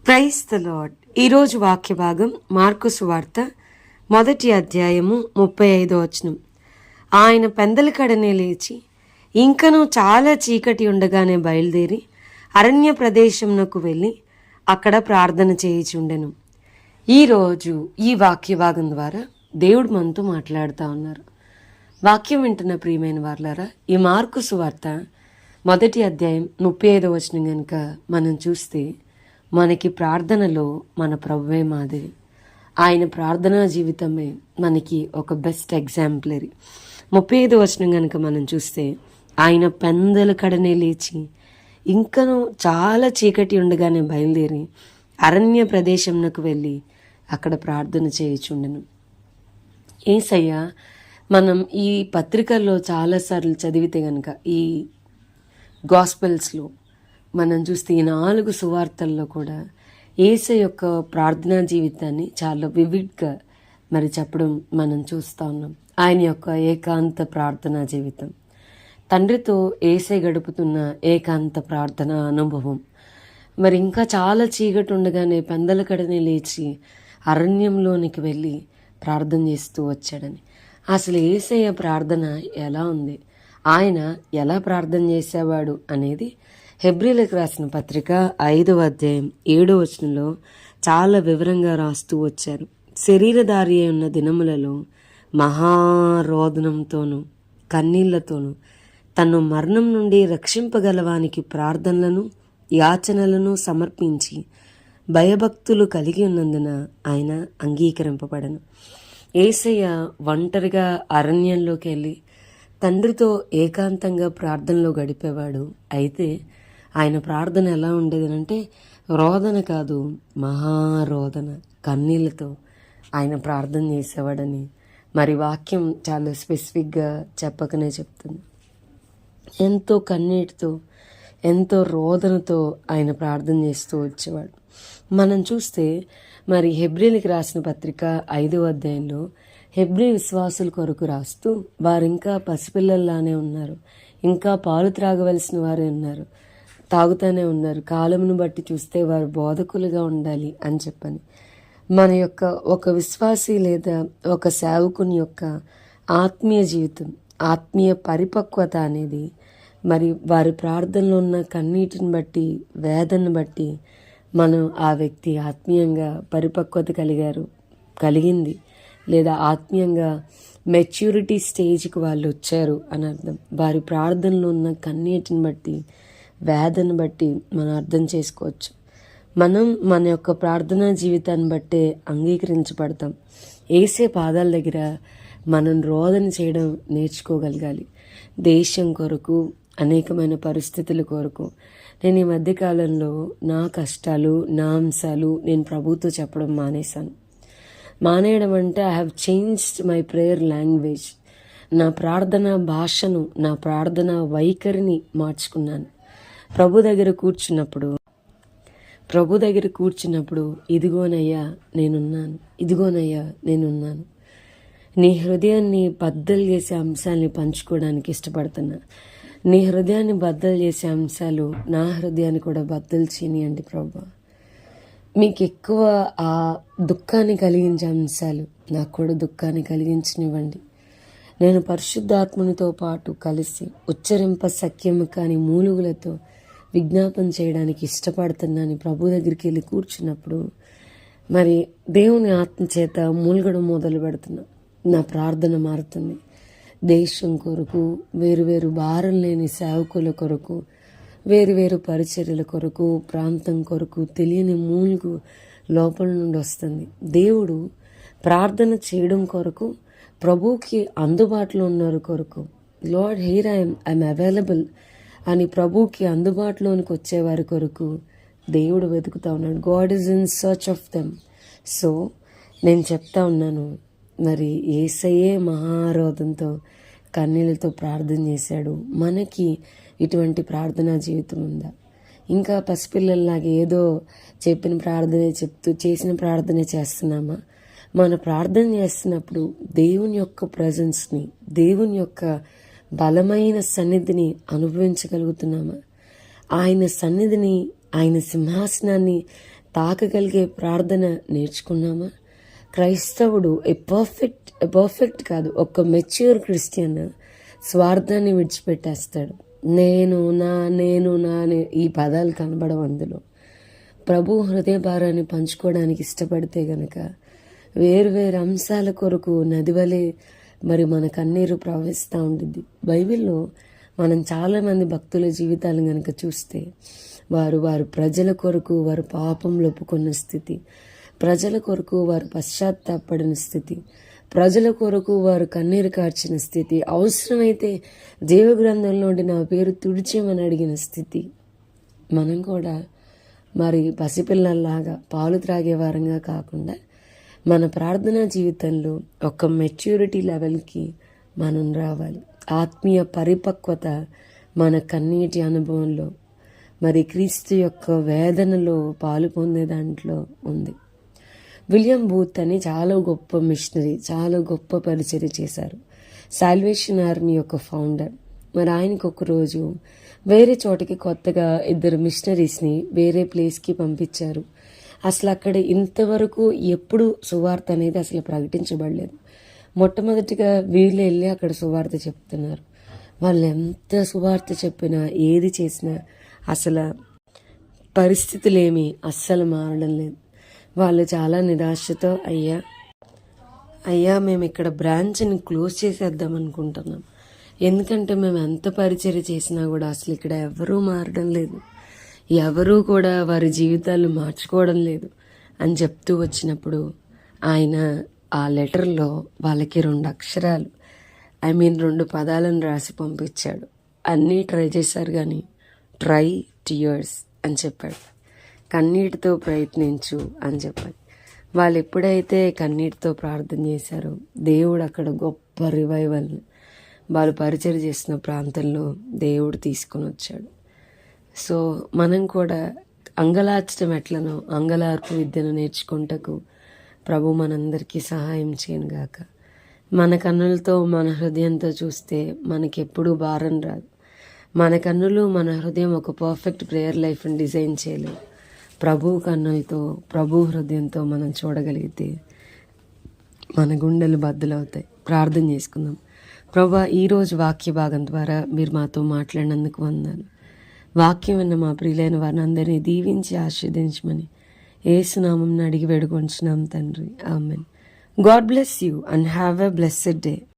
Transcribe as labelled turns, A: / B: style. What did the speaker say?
A: Praise the lord. ఈరోజు వాక్య భాగం మార్కు సువార్త 1వ అధ్యాయము 35వ వచనం. ఆయన పెందలకడనే లేచి ఇంకనూ చాలా చీకటి ఉండగానే బయలుదేరి అరణ్య ప్రదేశంనకు వెళ్ళి అక్కడ ప్రార్థన చేయుచుండెను. ఈరోజు ఈ వాక్య భాగం ద్వారా దేవుడు మనతో మాట్లాడుతూ ఉన్నారు. వాక్యం వింటున్న ప్రియమైన వార్లారా, ఈ మార్కు సువార్త 1వ అధ్యాయం 35వ వచనం కనుక మనం చూస్తే మనకి ప్రార్థనలో మన ప్రభువే మాదిరి. ఆయన ప్రార్థనా జీవితమే మనకి ఒక బెస్ట్ ఎగ్జాంపులరీ. 35వ వచనం కనుక మనం చూస్తే ఆయన పెందల కడనే లేచి ఇంకనూ చాలా చీకటి ఉండగానే బయలుదేరి అరణ్య ప్రదేశంనకు వెళ్ళి అక్కడ ప్రార్థన చేయుచుండెను. యేసయ్య మనం ఈ పత్రికల్లో చాలాసార్లు చదివితే కనుక ఈ గాస్పెల్స్లో మనం చూస్తే ఈ 4 సువార్తల్లో కూడా యేసు యొక్క ప్రార్థనా జీవితాన్ని చాలా వివిడ్గా చెప్పడం మనం చూస్తూ ఉన్నాం. ఆయన యొక్క ఏకాంత ప్రార్థనా జీవితం, తండ్రితో యేసే గడుపుతున్న ఏకాంత ప్రార్థన అనుభవం. ఇంకా చాలా చీకటి ఉండగానే పెందల కడనే లేచి అరణ్యంలోనికి వెళ్ళి ప్రార్థన చేస్తూ వచ్చాడని. అసలు యేసయ్య ప్రార్థన ఎలా ఉంది, ఆయన ఎలా ప్రార్థన చేసేవాడు అనేది హెబ్రీలకు రాసిన పత్రిక 5వ అధ్యాయం 7వ వచనంలో చాలా వివరంగా రాస్తూ వచ్చారు. శరీరధారి అయి ఉన్న దినములలో మహారోదనంతోనూ కన్నీళ్లతోనూ తను మరణం నుండి రక్షింపగలవానికి ప్రార్థనలను యాచనలను సమర్పించి భయభక్తులు కలిగి ఉన్నందున ఆయన అంగీకరింపబడను. యేసయ్య ఒంటరిగా అరణ్యంలోకి వెళ్ళి తండ్రితో ఏకాంతంగా ప్రార్థనలో గడిపేవాడు. అయితే ఆయన ప్రార్థన ఎలా ఉండేది అంటే రోదన కాదు, మహారోదన, కన్నీళ్ళతో ఆయన ప్రార్థన చేసేవాడని వాక్యం చాలా స్పెసిఫిక్గా చెప్పకనే చెప్తుంది. ఎంతో కన్నీటితో ఎంతో రోదనతో ఆయన ప్రార్థన చేస్తూ వచ్చేవాడు. మనం చూస్తే హెబ్రీలకు రాసిన పత్రిక 5వ అధ్యాయంలో హెబ్రీ విశ్వాసుల కొరకు రాస్తూ వారు ఇంకా పసిపిల్లల్లానే ఉన్నారు, ఇంకా పాలు త్రాగవలసిన వారే ఉన్నారు, తాగుతూనే ఉన్నారు, కాలమును బట్టి చూస్తే వారు బోధకులుగా ఉండాలి అని చెప్పని మన యొక్క ఒక విశ్వాసి లేదా ఒక సేవకుని యొక్క ఆత్మీయ జీవితం, ఆత్మీయ పరిపక్వత అనేది వారి ప్రార్థనలో ఉన్న కన్నీటిని బట్టి, వేదనను బట్టి మనం ఆ వ్యక్తి ఆత్మీయంగా పరిపక్వత కలిగింది లేదా ఆత్మీయంగా మెచ్యూరిటీ స్టేజ్కి వాళ్ళు వచ్చారు అని అర్థం. వారి ప్రార్థనలో ఉన్న కన్నీటిని బట్టి, వేదన బట్టి మనం అర్థం చేసుకోవచ్చు. మనం మన యొక్క ప్రార్థనా జీవితాన్ని బట్టే అంగీకరించబడతాం. యేసే పాదాల దగ్గర మనం రోదన చేయడం నేర్చుకోగలగాలి. దేశం కొరకు, అనేకమైన పరిస్థితుల కొరకు. నేను ఈ మధ్యకాలంలో నా కష్టాలు, నా అంశాలు నేను ప్రభుతో చెప్పడం మానేయడం అంటే I have changed my prayer language. నా ప్రార్థన భాషను, నా ప్రార్థన వైఖరిని మార్చుకున్నాను. ప్రభు దగ్గర కూర్చున్నప్పుడు ఇదిగోనయ్యా నేనున్నాను, ఇదిగోనయ్యా నేనున్నాను. నీ హృదయాన్ని బద్దలు చేసే అంశాలని పంచుకోవడానికి ఇష్టపడుతున్నా. నీ హృదయాన్ని బద్దలు చేసే అంశాలు నా హృదయాన్ని కూడా బద్దలు చేయనియండి ప్రభు. మీకు ఎక్కువ ఆ దుఃఖాన్ని కలిగించే అంశాలు నాకు కూడా దుఃఖాన్ని కలిగించనివ్వండి. నేను పరిశుద్ధాత్మనితో పాటు కలిసి ఉచ్చరింప సఖ్యము కాని మూలుగులతో విజ్ఞాపన చేయడానికి ఇష్టపడుతున్నాను. ప్రభు దగ్గరికి వెళ్ళి కూర్చున్నప్పుడు దేవుని ఆత్మ చేత మూలగడం మొదలు పెడుతున్నా. నా ప్రార్థన మారుతుంది. దేశం కొరకు, వేరు భారం లేని సేవకుల కొరకు, వేరు పరిచర్యల కొరకు, ప్రాంతం కొరకు తెలియని మూలుగు లోపల నుండి వస్తుంది. దేవుడు ప్రార్థన చేయడం కొరకు, ప్రభుకి అందుబాటులో ఉన్నారు కొరకు, లార్డ్ హియర్ ఐఎమ్ అవైలబుల్ అని ప్రభుకి అందుబాటులోనికి వచ్చేవారి కొరకు దేవుడు వెతుకుతా ఉన్నాడు. God is in search of them. So నేను చెప్తా ఉన్నాను, యేసయ్యే మహారోధంతో కన్నీళ్ళతో ప్రార్థన చేశాడు. మనకి ఇటువంటి ప్రార్థనా జీవితం ఉందా? ఇంకా పసిపిల్లల్లాగా ఏదో చెప్పిన ప్రార్థనే చెప్తూ చేసిన ప్రార్థనే చేస్తున్నామా? మన ప్రార్థన చేస్తున్నప్పుడు దేవుని యొక్క ప్రజెన్స్ని, దేవుని యొక్క బలమైన సన్నిధిని అనుభవించగలుగుతున్నామా? ఆయన సన్నిధిని, ఆయన సింహాసనాన్ని తాకగలిగే ప్రార్థన నేర్చుకున్నామా? క్రైస్తవుడు పర్ఫెక్ట్ కాదు, ఒక మెచ్యూర్ క్రిస్టియన్ స్వార్థాన్ని విడిచిపెట్టేస్తాడు. నేను నా అనే ఈ పదాలు కనబడవు అందులో. ప్రభు హృదయ భారాన్ని పంచుకోవడానికి ఇష్టపడితే గనక వేరు అంశాల కొరకు నది వలె మరి మన కన్నీరు ప్రవహిస్తూ ఉంటుంది. బైబిల్లో మనం చాలామంది భక్తుల జీవితాలను గనక చూస్తే వారు ప్రజల కొరకు వారు పాపంలో ఒప్పుకున్న స్థితి, ప్రజల కొరకు వారు పశ్చాత్తాపడిన స్థితి, ప్రజల కొరకు వారు కన్నీరు కార్చిన స్థితి, అవసరమైతే జీవగ్రంథంలోని నా పేరు తుడిచేమని అడిగిన స్థితి. మనం కూడా మరి పసిపిల్లల్లాగా పాలు త్రాగే వారంగా కాకుండా మన ప్రార్థనా జీవితంలో ఒక మెచ్యూరిటీ లెవెల్కి మనం రావాలి. ఆత్మీయ పరిపక్వత మన కన్నీటి అనుభవంలో మరి క్రీస్తు యొక్క వేదనలో పాలు పొందే దాంట్లో ఉంది. విలియం బూత్ అని చాలా గొప్ప మిషనరీ, చాలా గొప్ప పరిచర్య చేశారు. సాల్వేషన్ ఆర్మీ యొక్క ఫౌండర్. మరి ఆయనకు ఒకరోజు వేరే చోటకి కొత్తగా 2 మిషనరీస్ని వేరే ప్లేస్కి పంపించారు. అసలు అక్కడ ఇంతవరకు ఎప్పుడు సువార్త అనేది అసలు ప్రకటించబడలేదు. మొట్టమొదటిగా వీళ్ళు వెళ్ళి అక్కడ సువార్త చెప్తున్నారు. వాళ్ళు ఎంత సువార్త చెప్పినా ఏది చేసినా అసలు పరిస్థితులు ఏమీ అస్సలు మారడం లేదు. వాళ్ళు చాలా నిరాశతో అయ్యా మేము ఇక్కడ బ్రాంచ్ని క్లోజ్ చేసేద్దాం అనుకుంటున్నాం, ఎందుకంటే మేము ఎంత పరిచర్య చేసినా కూడా అసలు ఇక్కడ ఎవరూ మారడం లేదు, ఎవరూ కూడా వారి జీవితాలు మార్చుకోవడం లేదు అని చెప్తూ వచ్చినప్పుడు ఆయన ఆ లెటర్లో వాళ్ళకి 2 అక్షరాలు 2 పదాలను రాసి పంపించాడు. అన్నీ ట్రై చేశారు కానీ ట్రై టియర్స్ అని చెప్పాడు. కన్నీటితో ప్రయత్నించు అని చెప్పాడు. వాళ్ళు ఎప్పుడైతే కన్నీటితో ప్రార్థన చేశారో దేవుడు అక్కడ గొప్ప రివైవల్ని వాళ్ళు పరిచయం చేసిన ప్రాంతంలో దేవుడు తీసుకొని వచ్చాడు. సో మనం కూడా అంగలార్చడం ఎట్లనో అంగలార్పు విద్యను నేర్చుకుంటకు ప్రభు మనందరికీ సహాయం చేయను గాక. మన కన్నులతో మన హృదయంతో చూస్తే మనకెప్పుడూ భారం రాదు. మన కన్నులు మన హృదయం ఒక పర్ఫెక్ట్ ప్రేయర్ లైఫ్ని డిజైన్ చేయలేవు. ప్రభు కన్నులతో ప్రభు హృదయంతో మనం చూడగలిగితే మన గుండెలు బద్దలవుతాయి. ప్రార్థన చేసుకుందాం. ప్రభా, ఈరోజు వాక్య భాగం ద్వారా మీరు మాతో మాట్లాడినందుకు వందనాలు. వాక్యం విన్న మా ప్రియులైన వారిని అందరినీ దీవించి ఆశీర్వదించమని యేసునామం అడిగి వేడుకొంచున్నాం తండ్రి. Amen. God bless you and have a blessed day.